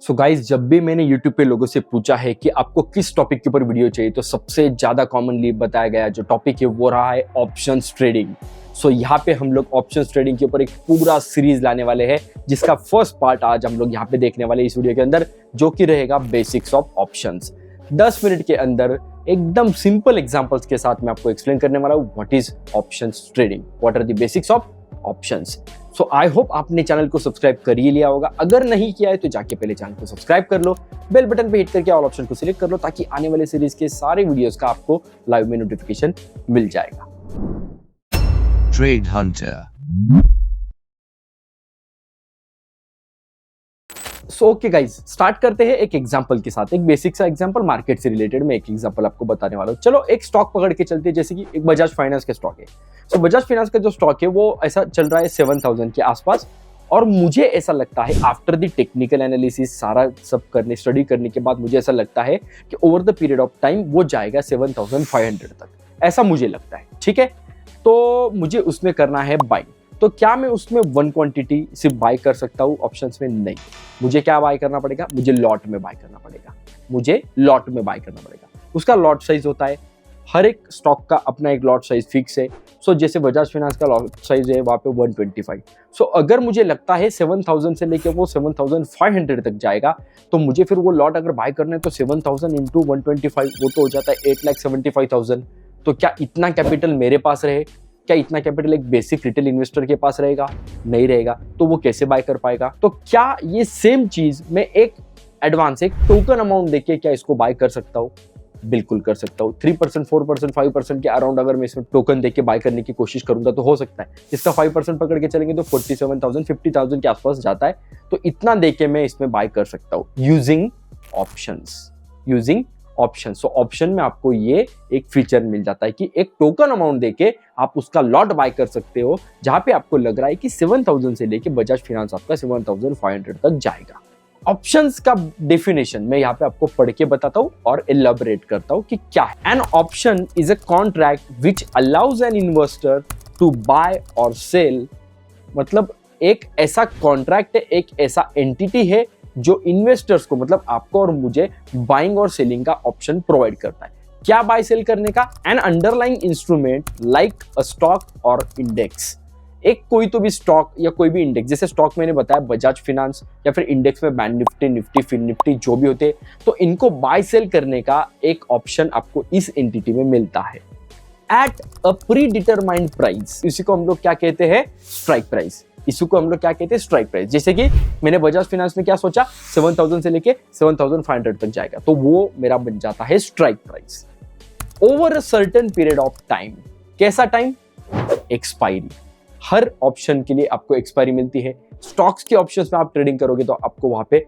So guys, जब भी मैंने YouTube पे लोगों से पूछा है कि आपको किस टॉपिक के ऊपर वीडियो चाहिए, तो सबसे ज्यादा कॉमनली बताया गया जो टॉपिक है वो रहा है ऑप्शंस ट्रेडिंग। सो यहाँ पे हम लोग ऑप्शंस ट्रेडिंग के ऊपर एक पूरा सीरीज लाने वाले हैं, जिसका फर्स्ट पार्ट आज हम लोग यहाँ पे देखने वाले इस वीडियो के अंदर, जो कि रहेगा बेसिक्स ऑफ ऑप्शंस। 10 मिनट के अंदर एकदम सिंपल एग्जांपल्स के साथ मैं आपको एक्सप्लेन करने वाला हूँ what is options trading, what are the basics of options. So I hope आपने चैनल को सब्सक्राइब कर ही लिया होगा। अगर नहीं किया है तो जाके पहले चैनल को सब्सक्राइब कर लो, बेल बटन पे हिट करके ऑल ऑप्शन को सिलेक्ट कर लो, ताकि आने वाले सीरीज के सारे वीडियोस का आपको लाइव में नोटिफिकेशन मिल जाएगा। Trade Hunter. So okay guys, start करते हैं एक एग्जांपल के साथ, एक बेसिक सा एग्जांपल मार्केट से रिलेटेड मैं एक एग्जांपल आपको बताने वाला हूँ। चलो एक स्टॉक पकड़ के चलते हैं, जैसे कि एक बजाज फाइनेंस का स्टॉक है। सो बजाज फाइनेंस का जो स्टॉक है वो ऐसा चल रहा है 7000 के आसपास, और मुझे ऐसा लगता है आफ्टर द टेक्निकल एनालिसिस सारा सब करने स्टडी करने के बाद मुझे ऐसा लगता है कि over the period of time वो जाएगा 7500 तक, ऐसा मुझे लगता है। ठीक है, तो मुझे उसमें करना है बाइंग। तो क्या मैं उसमें वन क्वांटिटी सिर्फ बाय कर सकता हूँ? ऑप्शंस में नहीं। मुझे क्या बाय करना पड़ेगा? मुझे लॉट में बाय करना पड़ेगा। मुझे लॉट में बाय करना पड़ेगा। उसका लॉट साइज होता है, हर एक स्टॉक का अपना एक लॉट साइज फिक्स है। सो जैसे बजाज फाइनेंस का लॉट साइज है वहाँ पे 125। सो अगर मुझे लगता है 7000 से लेके वो 7500 तक जाएगा, तो मुझे फिर वो लॉट अगर बाय करना है तो 7000 इंटू 125 वो तो हो जाता है 8,75,000। तो क्या इतना कैपिटल मेरे पास रहे? क्या इतना कैपिटल एक बेसिक रिटेल इन्वेस्टर के पास रहेगा? नहीं रहेगा। तो वो कैसे बाय कर पाएगा? तो क्या ये सेम चीज मैं एक एडवांस एक टोकन अमाउंट देके क्या इसको बाय कर सकता हूँ? बिल्कुल कर सकता हूँ। 3%, 4%, 5% के अराउंड अगर मैं इसमें टोकन देके बाय करने की कोशिश करूंगा तो हो सकता है। इसका 5% पकड़ के चलेंगे तो 47,000, 50,000 के आसपास जाता है। तो इतना देके मैं इसमें बाय कर सकता हूँ यूजिंग ऑप्शंस। सो ऑप्शन में आपको ये एक फीचर मिल जाता है कि एक टोकन अमाउंट देके आप उसका लॉट बाय कर सकते हो, जहां पे आपको लग रहा है कि 7000 से लेके बजाज फाइनेंस आपका 7500 तक जाएगा। ऑप्शंस का डेफिनेशन मैं यहाँ पे आपको पढ़ के बताता हूँ और एलैबोरेट करता हूँ कि क्या है। An option is a contract which allows an investor to buy और सेल। मतलब एक ऐसा कॉन्ट्रैक्ट है, एक ऐसा एंटिटी है जो इन्वेस्टर्स को, मतलब आपको और मुझे, बाइंग और सेलिंग का ऑप्शन प्रोवाइड करता है। क्या बाय सेल करने का? N underlying instrument like a stock और इंडेक्स। एक कोई तो भी स्टॉक या कोई भी इंडेक्स, जैसे स्टॉक मैंने बताया बजाज फाइनेंस, या फिर इंडेक्स में bank Nifty, Nifty, Fin Nifty जो भी होते, तो इनको बाय सेल करने का एक ऑप्शन आपको इस एंटिटी में मिलता है at a pre determined price. इसी को हम लोग क्या कहते हैं? Strike price. इसी को हम लोग क्या कहते हैं? Strike price. जैसे कि मैंने बजाज फाइनेंस में क्या सोचा, 7000 से लेके 7500 तक जाएगा, तो वो मेरा बन जाता है strike price over a certain period of time. कैसा टाइम? एक्सपायरी। हर ऑप्शन के लिए आपको एक्सपायरी मिलती है। स्टॉक्स के ऑप्शंस में आप ट्रेडिंग करोगे तो आपको वहां पे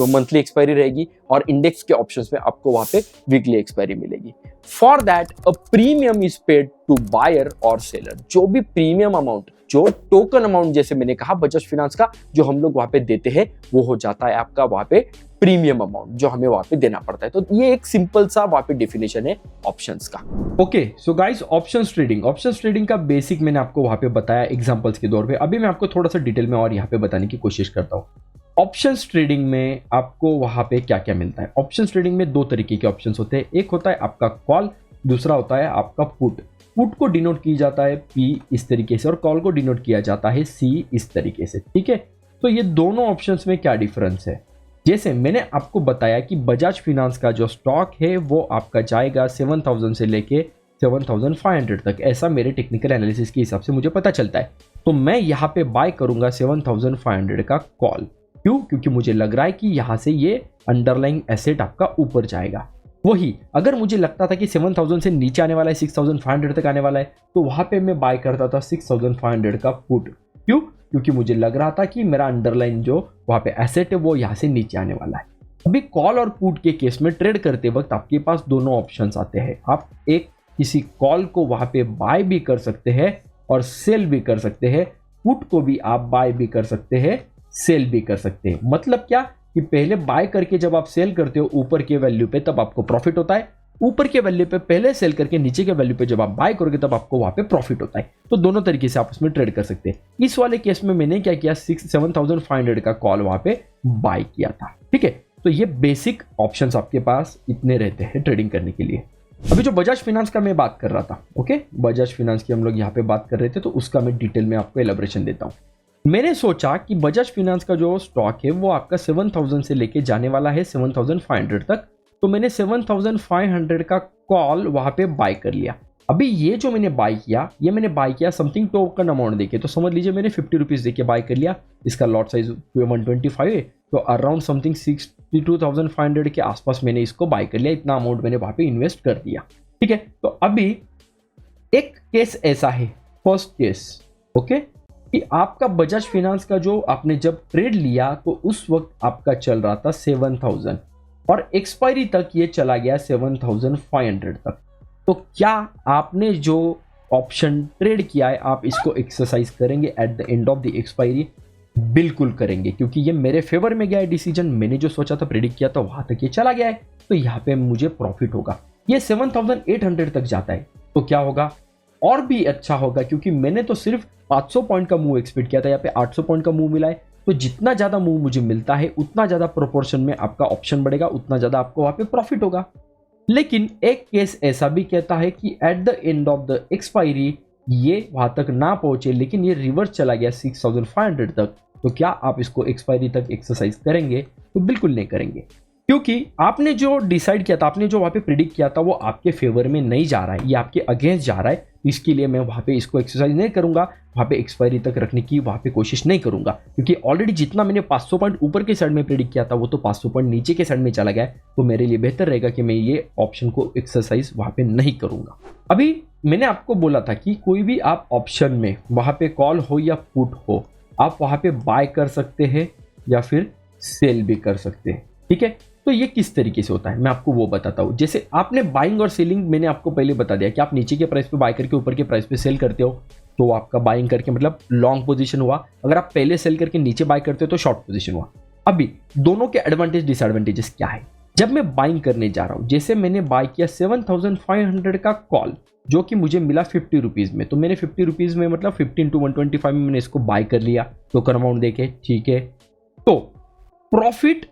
मंथली एक्सपायरी रहेगी, और इंडेक्स के ऑप्शंस में आपको वहां पे वीकली एक्सपायरी मिलेगी। For that a premium is paid to buyer और सेलर। जो भी प्रीमियम अमाउंट, जो टोकन अमाउंट, जैसे मैंने कहा बजाज फाइनेंस का जो हम लोग वहां पे देते हैं, वो हो जाता है आपका वहां पे प्रीमियम अमाउंट जो हमें वहां पे देना पड़ता है। तो ये एक सिंपल सा वहां पे डेफिनेशन है ऑप्शंस का। Okay so guys, options trading का बेसिक मैंने आपको वहां पे बताया एग्जांपल्स के दौर पे। अभी मैं आपको थोड़ा सा डिटेल में और यहाँ पे बताने की कोशिश करता हूँ। ऑप्शंस ट्रेडिंग में आपको वहां पे क्या क्या मिलता है? ऑप्शंस ट्रेडिंग में दो तरीके के ऑप्शंस होते हैं। एक होता है आपका कॉल, दूसरा होता है आपका पुट। पुट को डिनोट की जाता है P इस तरीके से, और कॉल को डिनोट किया जाता है C इस तरीके से। ठीक है, तो ये दोनों ऑप्शंस में क्या डिफरेंस है? जैसे मैंने आपको बताया कि बजाज फाइनेंस का जो स्टॉक है वो आपका जाएगा 7000 से लेके 7500 तक, ऐसा मेरे टेक्निकल एनालिसिस के हिसाब से मुझे पता चलता है। तो मैं यहाँ पे बाय करूंगा 7500 का कॉल। क्यों? क्योंकि मुझे लग रहा है कि यहाँ से ये अंडरलाइंग एसेट आपका ऊपर जाएगा। वही अगर मुझे लगता था कि 7000 से नीचे आने वाला है, 6500 तक आने वाला है, तो वहां पे मैं बाय करता था 6500 का पुट। क्यों? क्योंकि मुझे लग रहा था कि मेरा अंडरलाइन जो वहां पे एसेट है वो यहाँ से नीचे आने वाला है। अभी कॉल और पुट के केस में ट्रेड करते वक्त आपके पास दोनों ऑप्शंस आते हैं। आप एक किसी कॉल को वहां पे बाय भी कर सकते हैं और सेल भी कर सकते हैं। पुट को भी आप बाय भी कर सकते हैं, सेल भी कर सकते हैं। मतलब क्या कि पहले बाय करके जब आप सेल करते हो ऊपर के वैल्यू पे, तब आपको प्रॉफिट होता है, ऊपर के वैल्यू पे पहले सेल करके नीचे के वैल्यू पे जब आप बाय करोगे तब आपको वहां पे प्रॉफिट होता है। तो दोनों तरीके से आप उसमें ट्रेड कर सकते हैं। इस वाले केस में मैंने क्या किया, 7,500 का कॉल वहां पे बाय किया था। ठीक है, तो ये बेसिक ऑप्शंस आपके पास इतने रहते हैं ट्रेडिंग करने के लिए। अभी जो बजाज फाइनेंस का मैं बात कर रहा था, ओके, बजाज फाइनेंस की हम लोग यहाँ पे बात कर रहे थे, तो उसका मैं डिटेल में आपको एलैबोरेशन देता हूँ। मैंने सोचा कि बजाज फाइनेंस का जो स्टॉक है वो आपका 7,000 से लेके जाने वाला है 7,500 तक। तो मैंने 7,500 का कॉल वहां पे बाय कर लिया। अभी ये जो मैंने बाय किया, ये मैंने बाय किया समथिंग टोकन अमाउंट देके, तो समझ लीजिए मैंने 50 रुपीज देके बाय कर लिया। इसका लॉट साइज 125 है, तो अराउंड समथिंग 62,500 के आसपास मैंने इसको बाय कर लिया। इतना अमाउंट मैंने वहां पे इन्वेस्ट कर दिया। ठीक है, तो अभी एक केस ऐसा है, फर्स्ट केस, ओके, कि आपका बजाज फाइनेंस का जो आपने जब ट्रेड लिया तो उस वक्त आपका चल रहा था 7,000 और एक्सपायरी तक ये चला गया 7,500 तक। तो क्या आपने जो ऑप्शन ट्रेड किया है आप इसको एक्सरसाइज करेंगे at the end of the expiry? बिल्कुल करेंगे, क्योंकि ये मेरे फेवर में गया है डिसीजन। मैंने जो सोचा था, प्रेडिक्ट किया था, वहां तक ये चला गया है, तो यहाँ पे मुझे प्रॉफिट होगा। ये 7,800 तक जाता है तो क्या होगा, और भी अच्छा होगा, क्योंकि मैंने तो सिर्फ 500 पॉइंट का मूव एक्सपेक्ट किया था, यहाँ पे 800 पॉइंट का मूव मिला है। तो जितना ज्यादा मूव मुझे मिलता है उतना ज्यादा प्रोपोर्शन में आपका ऑप्शन बढ़ेगा, उतना ज्यादा आपको वहां पे प्रॉफिट होगा। लेकिन एक केस ऐसा भी कहता है कि at the end of the expiry ये वहां तक ना पहुंचे, लेकिन ये रिवर्स चला गया 6,500 तक। तो क्या आप इसको एक्सपायरी तक एक्सरसाइज करेंगे? तो बिल्कुल नहीं करेंगे, क्योंकि आपने जो डिसाइड किया था, आपने जो वहां पे प्रिडिक्ट किया था, वो आपके फेवर में नहीं जा रहा है, ये आपके अगेंस्ट जा रहा है। इसके लिए मैं वहां पे इसको एक्सरसाइज नहीं करूंगा, वहां पे एक्सपायरी तक रखने की वहां पे कोशिश नहीं करूंगा, क्योंकि ऑलरेडी जितना मैंने 500 पॉइंट ऊपर के साइड में प्रिडिक्ट किया था वो तो 500 पॉइंट नीचे के साइड में चला गया। तो मेरे लिए बेहतर रहेगा कि मैं ये ऑप्शन को एक्सरसाइज वहां पे नहीं करूंगा। अभी मैंने आपको बोला था कि कोई भी आप ऑप्शन में वहां पे कॉल हो या पुट हो, आप वहां पे बाय कर सकते हैं या फिर सेल भी कर सकते हैं। ठीक है, तो ये किस तरीके से होता है मैं आपको वो बताता हूँ। जैसे आपने बाइंग और सेलिंग मैंने आपको पहले बता दिया कि आप नीचे के प्राइस पे बाय करके ऊपर के प्राइस पे सेल करते हो, तो आपका बाइंग करके मतलब लॉन्ग पोजीशन हुआ। अगर आप पहले सेल करके नीचे बाय करते हो तो शॉर्ट पोजीशन हुआ। अभी दोनों के एडवांटेज डिसएडवांटेजेस क्या है? जब मैं बाइंग करने जा रहा हूँ, जैसे मैंने बाय किया 7,500 का कॉल, जो कि मुझे मिला 50 रुपीज में, तो मैंने 50 रुपीज में मतलब 15 to 125 में मैंने इसको बाय कर लिया टोकन अमाउंट देके। ठीक है, तो profit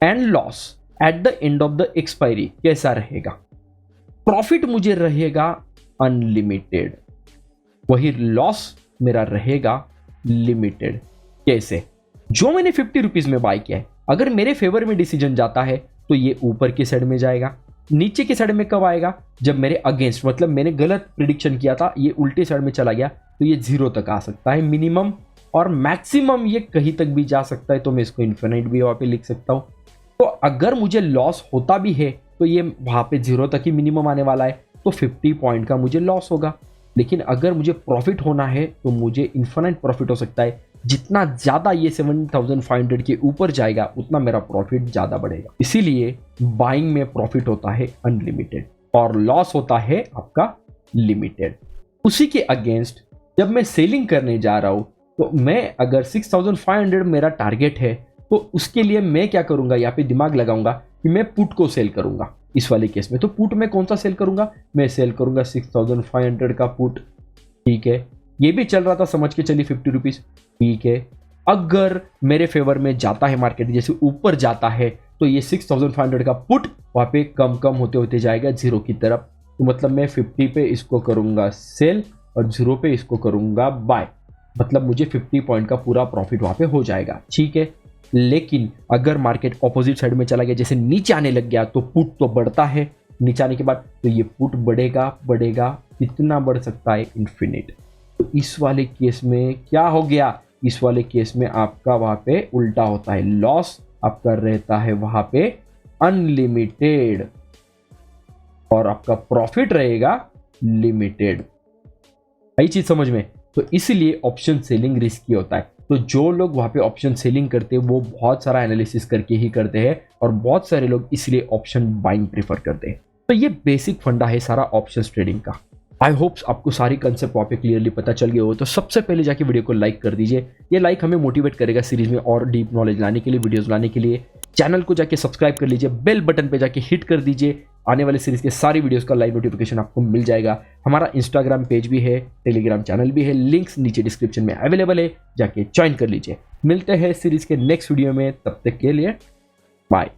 and loss at the end of the expiry कैसा रहेगा? प्रॉफिट मुझे रहेगा अनलिमिटेड, वही लॉस मेरा रहेगा लिमिटेड। कैसे? जो मैंने 50 रुपीज में बाय किया है, अगर मेरे फेवर में डिसीजन जाता है तो ये ऊपर की साइड में जाएगा। नीचे की साइड में कब आएगा? जब मेरे अगेंस्ट, मतलब मैंने गलत प्रिडिक्शन किया था, ये उल्टे साइड में चला गया, तो ये 0 तक आ सकता है मिनिमम, और मैक्सिमम ये कहीं तक भी जा सकता है। तो मैं इसको इन्फिनिट भी वहां पे लिख सकता हूं। तो अगर मुझे लॉस होता भी है तो ये वहां पे 0 तक ही मिनिमम आने वाला है, तो 50 पॉइंट का मुझे लॉस होगा। लेकिन अगर मुझे प्रॉफिट होना है तो मुझे इन्फिनिट प्रॉफिट हो सकता है। जितना ज्यादा ये 7,500 के ऊपर जाएगा उतना मेरा प्रॉफिट ज्यादा बढ़ेगा। इसीलिए बाइंग में प्रॉफिट होता है अनलिमिटेड और लॉस होता है आपका लिमिटेड। उसी के अगेंस्ट जब मैं सेलिंग करने जा रहा हूं, तो मैं अगर 6,500 मेरा टारगेट है, तो उसके लिए मैं क्या करूंगा, यहाँ पे दिमाग लगाऊंगा कि मैं पुट को सेल करूंगा। इस वाले केस में तो पुट में कौन सा सेल करूंगा? मैं सेल करूंगा 6,500 का पुट। ठीक है, ये भी चल रहा था, समझ के चलिए 50 रुपीज। ठीक है, अगर मेरे फेवर में जाता है मार्केट, जैसे ऊपर जाता है, तो ये 6,500 का पुट वहां पे कम कम होते होते जाएगा 0 की तरफ। तो मतलब मैं 50 पे इसको करूंगा सेल और 0 पे इसको करूंगा बाय, मतलब मुझे 50 पॉइंट का पूरा प्रॉफिट वहां पे हो जाएगा। ठीक है, लेकिन अगर मार्केट ऑपोजिट साइड में चला गया, जैसे नीचे आने लग गया, तो पुट तो बढ़ता है। नीचे आने के बाद तो ये पुट बढ़ेगा बढ़ेगा, कितना बढ़ सकता है? इन्फिनिट। तो इस वाले केस में क्या हो गया? इस वाले केस में आपका वहां पे उल्टा होता है, लॉस आपका रहता है वहां पे अनलिमिटेड और आपका प्रॉफिट रहेगा लिमिटेड। आई चीज समझ में? तो इसलिए ऑप्शन सेलिंग रिस्की होता है। तो जो लोग वहां पे ऑप्शन सेलिंग करते हैं वो बहुत सारा एनालिसिस करके ही करते हैं, और बहुत सारे लोग इसलिए ऑप्शन बाइंग प्रेफर करते हैं। तो ये बेसिक फंडा है सारा ऑप्शन ट्रेडिंग का। आई होप्स आपको सारी कंसेप्ट वहां पे क्लियरली पता चल गया हो। तो सबसे पहले जाके वीडियो को लाइक कर दीजिए, ये लाइक हमें मोटिवेट करेगा सीरीज में और डीप नॉलेज लाने के लिए, वीडियोस लाने के लिए। चैनल को जाके सब्सक्राइब कर लीजिए, बेल बटन पे जाके हिट कर दीजिए आने वाले सीरीज के सारी वीडियोस का लाइव नोटिफिकेशन आपको मिल जाएगा। हमारा इंस्टाग्राम पेज भी है, टेलीग्राम चैनल भी है, लिंक्स नीचे डिस्क्रिप्शन में अवेलेबल है, जाके ज्वाइन कर लीजिए। मिलते हैं सीरीज के नेक्स्ट वीडियो में, तब तक के लिए बाय।